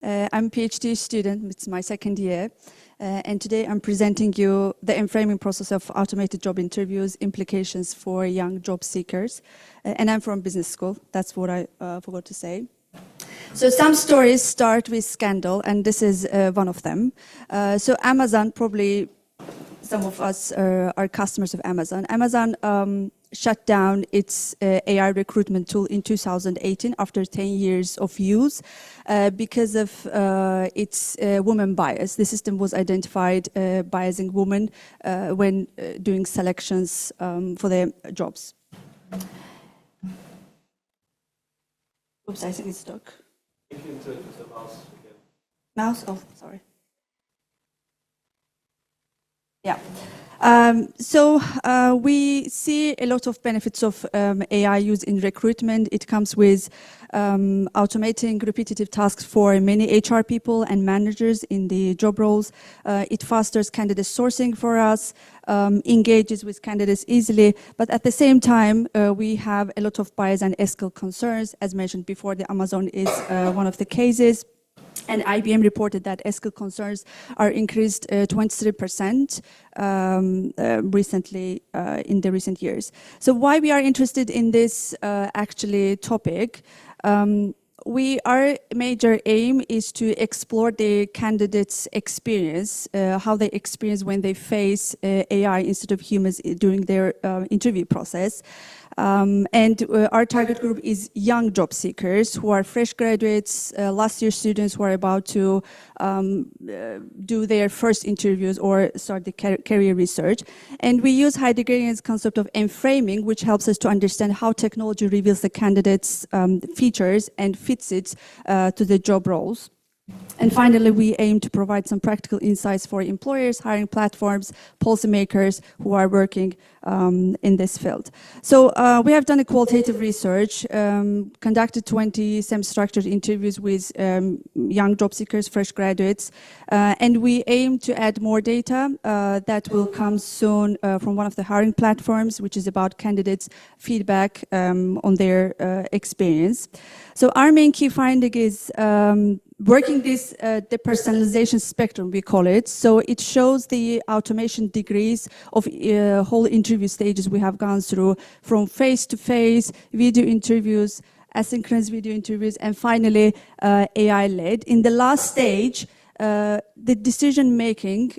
I'm a PhD student, it's my second year, and today I'm presenting you the enframing process of automated job interviews, implications for young job seekers. And I'm from business school, that's what I forgot to say. So some stories start with scandal, and this is one of them. So Amazon, probably some of us are customers of Amazon. Amazon shut down its AI recruitment tool in 2018 after 10 years of use because of its woman bias. The system was identified biasing women when doing selections for their jobs. Oops, I think it's stuck. Click into the mouse again. Mouse? Oh, sorry. Yeah. We see a lot of benefits of AI use in recruitment. It comes with automating repetitive tasks for many HR people and managers in the job roles. It fosters candidate sourcing for us, engages with candidates easily, but at the same time, we have a lot of bias and ethical concerns. As mentioned before, the Amazon is one of the cases. And IBM reported that ethical concerns are increased 23% recently in the recent years. So why we are interested in this actually topic? Our major aim is to explore the candidates' experience, how they experience when they face AI instead of humans during their interview process. Our target group is young job seekers who are fresh graduates, last year students who are about to do their first interviews or start the career research. And we use Heideggerian's concept of enframing, which helps us to understand how technology reveals the candidate's features and fits it to the job roles. And finally, we aim to provide some practical insights for employers, hiring platforms, policymakers who are working in this field. So we have done a qualitative research, conducted 20 semi-structured interviews with young job seekers, fresh graduates, and we aim to add more data that will come soon from one of the hiring platforms, which is about candidates' feedback on their experience. So our main key finding is working this depersonalization spectrum, we call it. So it shows the automation degrees of whole interview stages we have gone through, from face-to-face, video interviews, asynchronous video interviews, and finally AI-led. In the last stage, the decision-making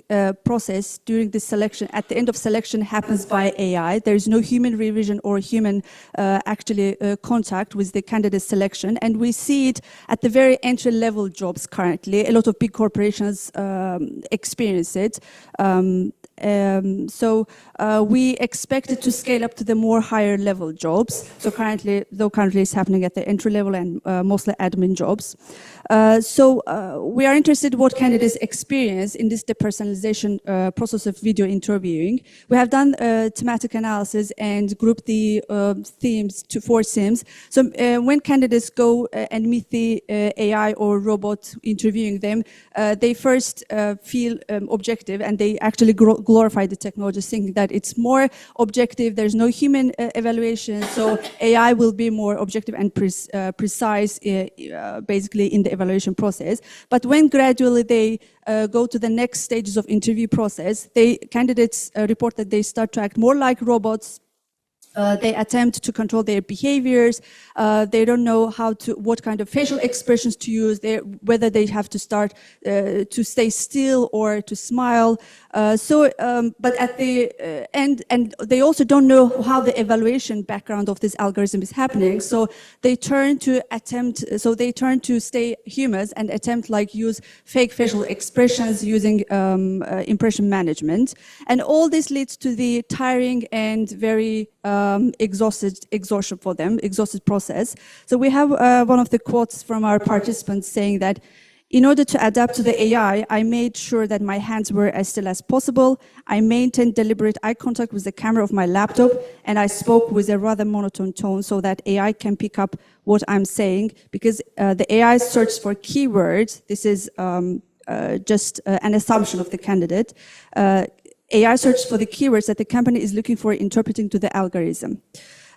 process during the selection, at the end of selection, happens by AI. There is no human revision or human contact with the candidate selection, and we see it at the very entry-level jobs currently. A lot of big corporations experience it. We expect it to scale up to the more higher level jobs. So currently it's happening at the entry level and mostly admin jobs. We are interested in what candidates experience in this depersonalization process of video interviewing. We have done thematic analysis and grouped the themes to 4 themes. So when candidates go and meet the AI or robot interviewing them, they first feel objective, and they actually glorify the technology, thinking that it's more objective, there's no human evaluation, so AI will be more objective and precise basically in the evaluation process. But when gradually they go to the next stages of interview process, candidates report that they start to act more like robots. They attempt to control their behaviors. They don't know what kind of facial expressions to use, whether they have to start to stay still or to smile. But at the end, and they also don't know how the evaluation background of this algorithm is happening. So they turn to stay humans and attempt use fake facial expressions using impression management. And all this leads to the tiring and very exhaustion for them, exhausted process. So we have one of the quotes from our participants saying that, in order to adapt to the AI, I made sure that my hands were as still as possible. I maintained deliberate eye contact with the camera of my laptop, and I spoke with a rather monotone tone so that AI can pick up what I'm saying, because the AI searches for keywords. This is just an assumption of the candidate. AI searches for the keywords that the company is looking for interpreting to the algorithm.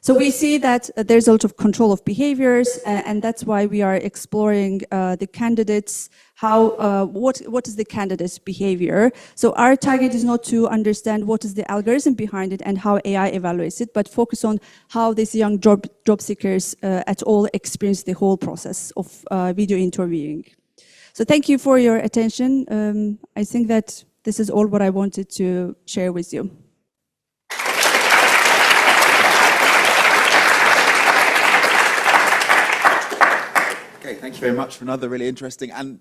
So we see that there's a lot of control of behaviors, and that's why we are exploring the candidates, what is the candidate's behavior. So our target is not to understand what is the algorithm behind it and how AI evaluates it, but focus on how these young job seekers at all experience the whole process of video interviewing. So thank you for your attention. I think that this is all what I wanted to share with you. Okay, thank you very much for another really interesting and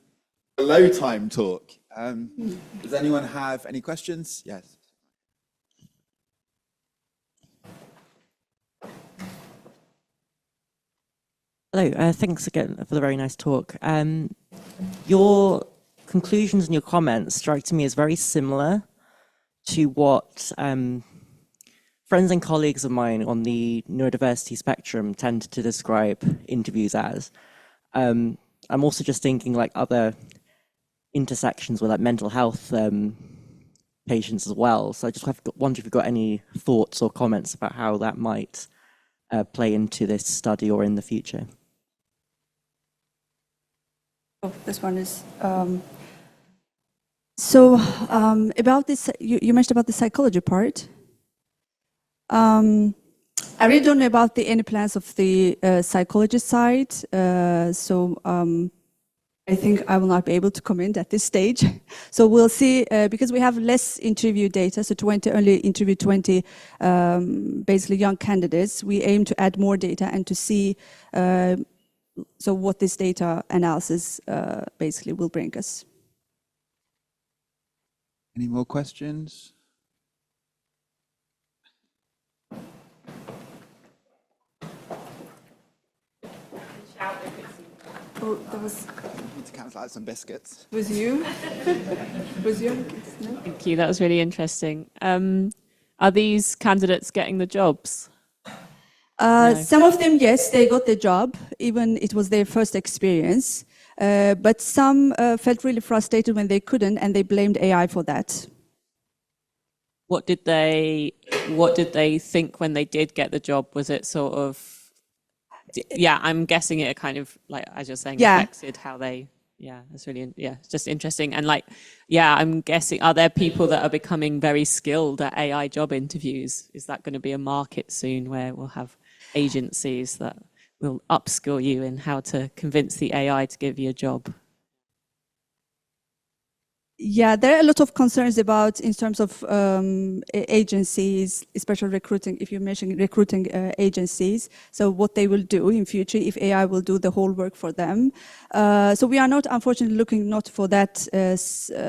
below time talk. Does anyone have any questions? Yes. Hello, thanks again for the very nice talk. Your conclusions and your comments strike to me as very similar to what friends and colleagues of mine on the neurodiversity spectrum tend to describe interviews as. I'm also just thinking like other intersections with like mental health patients as well. So I just wonder if you've got any thoughts or comments about how that might play into this study or in the future. Oh, this one is... So about this, you mentioned about the psychology part. I really don't know about any plans of the psychology side, so I think I will not be able to comment at this stage. So we'll see, because we have less interview data, so only interview 20 basically young candidates. We aim to add more data and to see so what this data analysis basically will bring us. Any more questions? Oh, that was... Need to cancel out some biscuits. Was you? Was you? No? Thank you. That was really interesting. Are these candidates getting the jobs? No. Some of them, yes, they got the job, even it was their first experience. But some felt really frustrated when they couldn't, and they blamed AI for that. What did they think when they did get the job? Was it sort of... Yeah, I'm guessing it kind of, like, as you're saying, affected how they... Yeah, that's really, it's just interesting. And like, yeah, I'm guessing, are there people that are becoming very skilled at AI job interviews? Is that going to be a market soon where we'll have agencies that will upskill you in how to convince the AI to give you a job? Yeah, there are a lot of concerns about in terms of agencies, especially recruiting, if you mention recruiting agencies, so what they will do in future if AI will do the whole work for them. So we are not, unfortunately, looking not for that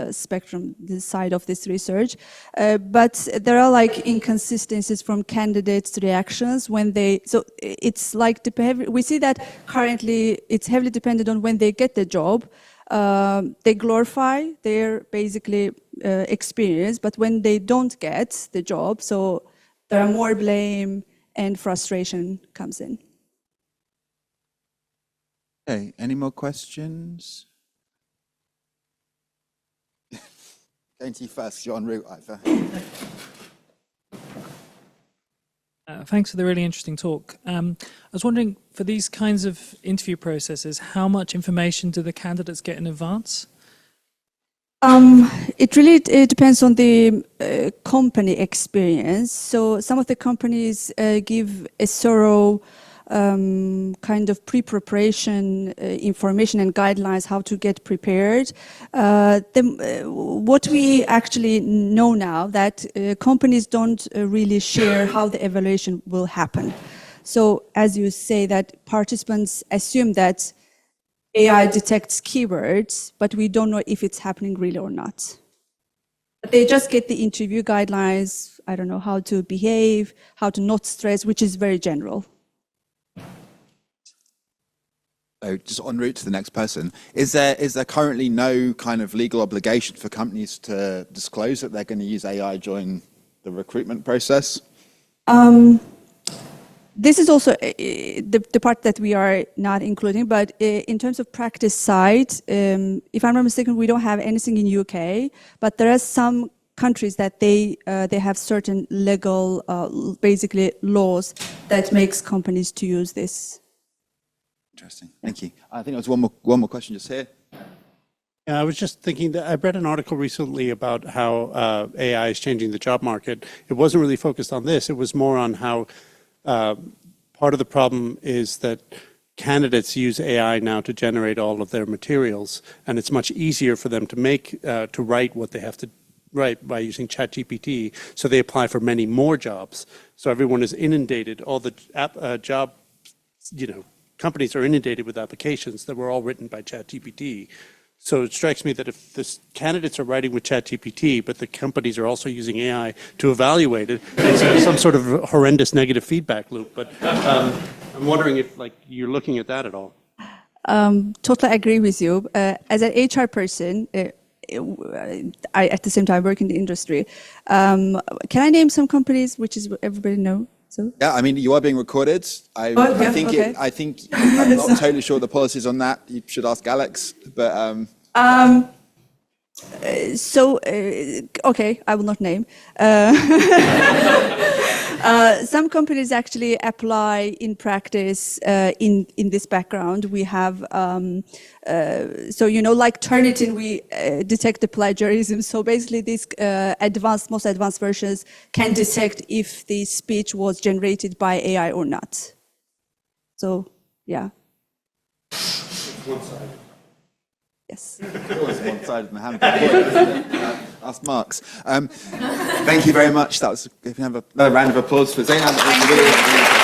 spectrum, the side of this research, but there are like inconsistencies from candidates' reactions when they, so it's like the behavior, we see that currently it's heavily dependent on when they get the job. They glorify their basically experience, but when they don't get the job, so there are more blame and frustration comes in. Okay, any more questions? Going to you first, you're en route, Iva. Thanks for the really interesting talk. I was wondering, for these kinds of interview processes, how much information do the candidates get in advance? It really depends on the company experience. So some of the companies give a thorough kind of pre-preparation information and guidelines how to get prepared. What we actually know now that companies don't really share how the evaluation will happen. So as you say that participants assume that AI detects keywords, but we don't know if it's happening really or not. But they just get the interview guidelines, I don't know, how to behave, how to not stress, which is very general. So just en route to the next person, is there currently no kind of legal obligation for companies to disclose that they're going to use AI during the recruitment process? This is also the part that we are not including, but in terms of practice side, if I'm not mistaken, we don't have anything in UK, but there are some countries that they have certain legal, basically laws that makes companies to use this. Interesting. Thank you. I think there's one more question just here. Yeah, I was just thinking that I read an article recently about how AI is changing the job market. It wasn't really focused on this. It was more on how part of the problem is that candidates use AI now to generate all of their materials, and it's much easier for them to write what they have to write by using ChatGPT. So they apply for many more jobs. So everyone is inundated. All the companies are inundated with applications that were all written by ChatGPT. So it strikes me that if the candidates are writing with ChatGPT, but the companies are also using AI to evaluate it, it's some sort of horrendous negative feedback loop. But I'm wondering if you're looking at that at all. Totally agree with you. As an HR person, I at the same time work in the industry. Can I name some companies which is everybody know? So? Yeah, I mean, you are being recorded. I think I'm not totally sure the policies on that. You should ask Alex, but okay, I will not name. Some companies actually apply in practice in this background. We have, like Turnitin, we detect the plagiarism. So basically these most advanced versions can detect if the speech was generated by AI or not. So, yeah. One-sided. Yes. always one-sided in the handbook. Ask Marx. Thank you very much. If you have another round of applause for Zeynab.